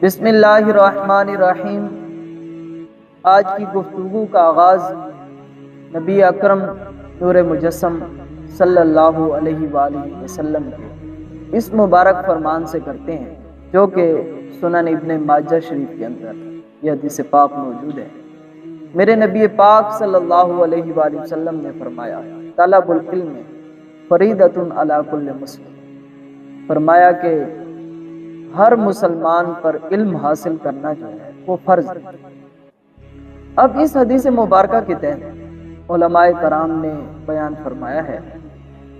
بسم اللہ الرحمن الرحیم۔ آج کی گفتگو کا آغاز نبی اکرم نور مجسم صلی اللہ علیہ وآلہ وسلم کے اس مبارک فرمان سے کرتے ہیں جو کہ سنن ابن ماجہ شریف کے اندر یہ حدیث پاک موجود ہے۔ میرے نبی پاک صلی اللہ علیہ وآلہ وسلم نے فرمایا، طلب العلم فریضۃ علی کل مسلم، فرمایا کہ ہر مسلمان پر علم حاصل کرنا جو ہے وہ فرض ہے۔ اب اس حدیث مبارکہ کے تحت علماء کرام نے بیان فرمایا ہے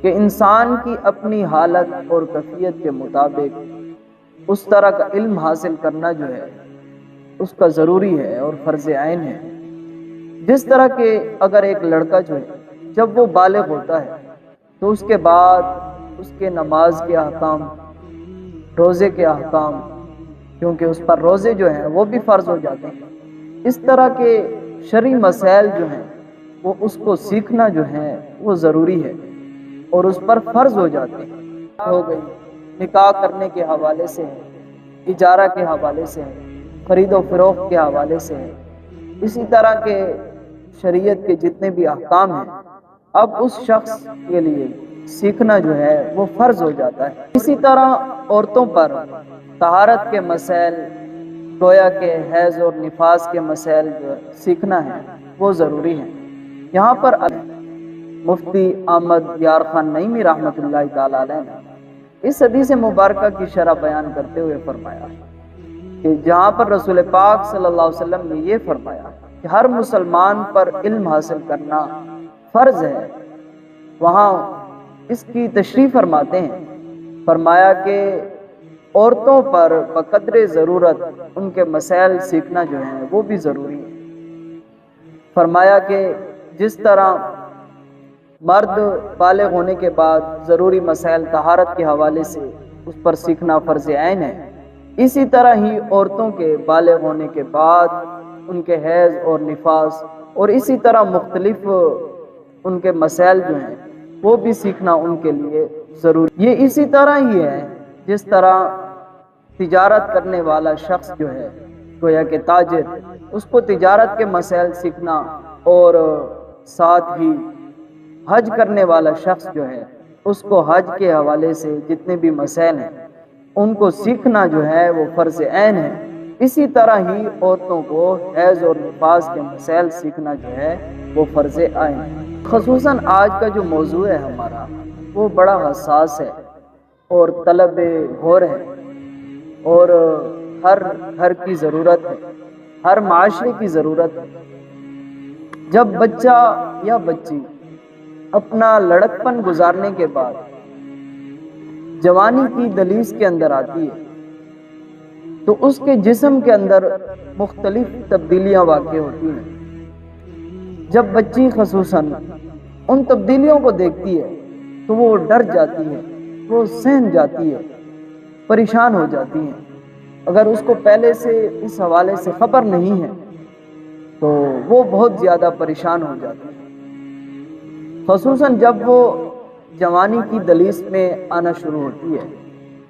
کہ انسان کی اپنی حالت اور کیفیت کے مطابق اس طرح کا علم حاصل کرنا جو ہے اس کا ضروری ہے اور فرض عین ہے۔ جس طرح کہ اگر ایک لڑکا جو ہے جب وہ بالغ ہوتا ہے تو اس کے بعد اس کے نماز کے احکام، روزے کے احکام، کیونکہ اس پر روزے جو ہیں وہ بھی فرض ہو جاتے ہیں، اس طرح کے شرعی مسائل جو ہیں وہ اس کو سیکھنا جو ہے وہ ضروری ہے اور اس پر فرض ہو جاتے ہیں۔ ہو گئی نکاح کرنے کے حوالے سے ہے، اجارہ کے حوالے سے ہے، خرید و فروخت کے حوالے سے ہے، اسی طرح کے شریعت کے جتنے بھی احکام ہیں اب اس شخص کے لیے سیکھنا جو ہے وہ فرض ہو جاتا ہے۔ اسی طرح عورتوں پر طہارت کے مسائل، گویا کہ حیض اور نفاس کے مسائل جو سیکھنا ہے وہ ضروری ہے۔ یہاں پر مفتی احمد یار خان نعیمی رحمۃ اللہ تعالی علیہ نے اس حدیث مبارکہ کی شرح بیان کرتے ہوئے فرمایا کہ جہاں پر رسول پاک صلی اللہ علیہ وسلم نے یہ فرمایا کہ ہر مسلمان پر علم حاصل کرنا فرض ہے، وہاں اس کی تشریح فرماتے ہیں، فرمایا کہ عورتوں پر بقدر ضرورت ان کے مسائل سیکھنا جو ہے وہ بھی ضروری ہے۔ فرمایا کہ جس طرح مرد بالغ ہونے کے بعد ضروری مسائل طہارت کے حوالے سے اس پر سیکھنا فرض عین ہے، اسی طرح ہی عورتوں کے بالغ ہونے کے بعد ان کے حیض اور نفاس اور اسی طرح مختلف ان کے مسائل جو ہیں وہ بھی سیکھنا ان کے لیے ضروری۔ یہ اسی طرح ہی ہے جس طرح تجارت کرنے والا شخص جو ہے گویا کہ تاجر، اس کو تجارت کے مسائل سیکھنا اور ساتھ ہی حج کرنے والا شخص جو ہے اس کو حج کے حوالے سے جتنے بھی مسائل ہیں ان کو سیکھنا جو ہے وہ فرض عین ہے۔ اسی طرح ہی عورتوں کو حیض اور نفاس کے مسائل سیکھنا جو ہے وہ فرض عین ہے۔ خصوصاً آج کا جو موضوع ہے ہمارا وہ بڑا حساس ہے اور طلب غور ہے اور ہر گھر کی ضرورت ہے، ہر معاشرے کی ضرورت ہے۔ جب بچہ یا بچی اپنا لڑکپن گزارنے کے بعد جوانی کی دہلیز کے اندر آتی ہے تو اس کے جسم کے اندر مختلف تبدیلیاں واقع ہوتی ہیں۔ جب بچی خصوصاً ان تبدیلیوں کو دیکھتی ہے تو وہ ڈر جاتی ہے، وہ سہم جاتی ہے، پریشان ہو جاتی ہے۔ اگر اس کو پہلے سے اس حوالے سے خبر نہیں ہے تو وہ بہت زیادہ پریشان ہو جاتی ہے، خصوصاً جب وہ جوانی کی دہلیز میں آنا شروع ہوتی ہے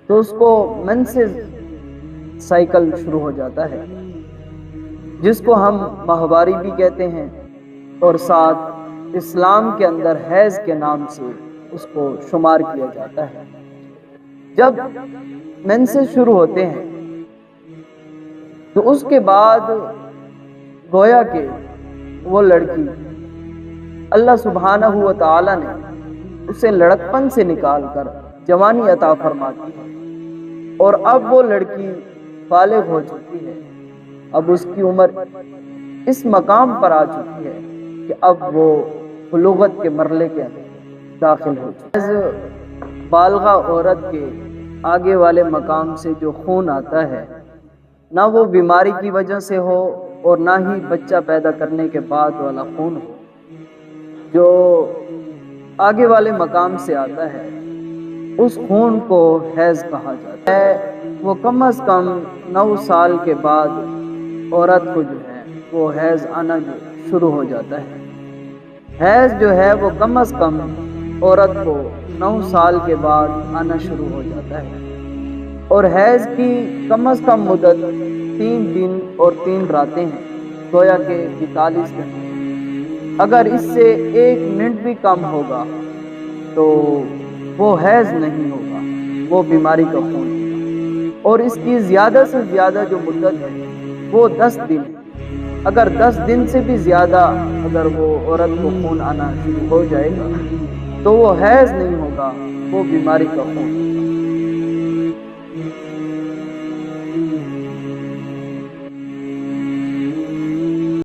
تو اس کو منسز سائیکل شروع ہو جاتا ہے جس کو ہم ماہواری بھی کہتے ہیں اور ساتھ اسلام کے اندر حیض کے نام سے اس کو شمار کیا جاتا ہے۔ جب منسز شروع ہوتے ہیں تو اس کے بعد گویا کہ وہ لڑکی اللہ سبحانہ و تعالی نے اسے لڑکپن سے نکال کر جوانی عطا فرماتی ہے اور اب وہ لڑکی بالغ ہو چکی ہے، اب اس کی عمر اس مقام پر آ چکی ہے کہ اب وہ بلوغت کے مرحلے کے اندر داخل ہو چکی ہے۔ بالغہ عورت کے آگے والے مقام سے جو خون آتا ہے نہ وہ بیماری کی وجہ سے ہو اور نہ ہی بچہ پیدا کرنے کے بعد والا خون ہو، جو آگے والے مقام سے آتا ہے اس خون کو حیض کہا جاتا ہے۔ وہ کم از کم 9 سال کے بعد عورت کو جو ہے وہ حیض آنا جو شروع ہو جاتا ہے۔ حیض جو ہے وہ کم از کم عورت کو 9 سال کے بعد آنا شروع ہو جاتا ہے اور حیض کی کم از کم مدت 3 دن اور 3 راتیں ہیں، گویا کہ 42 گھنٹے۔ اگر اس سے 1 منٹ بھی کم ہوگا تو وہ حیض نہیں ہوگا، وہ بیماری کا خون ہوگا۔ اور اس کی زیادہ سے زیادہ جو مدت ہے وہ 10 دن ہے۔ اگر 10 دن سے بھی زیادہ اگر وہ عورت کو خون آنا شروع ہو جائے گا تو وہ حیض نہیں ہوگا، وہ بیماری کا خون ہوگا۔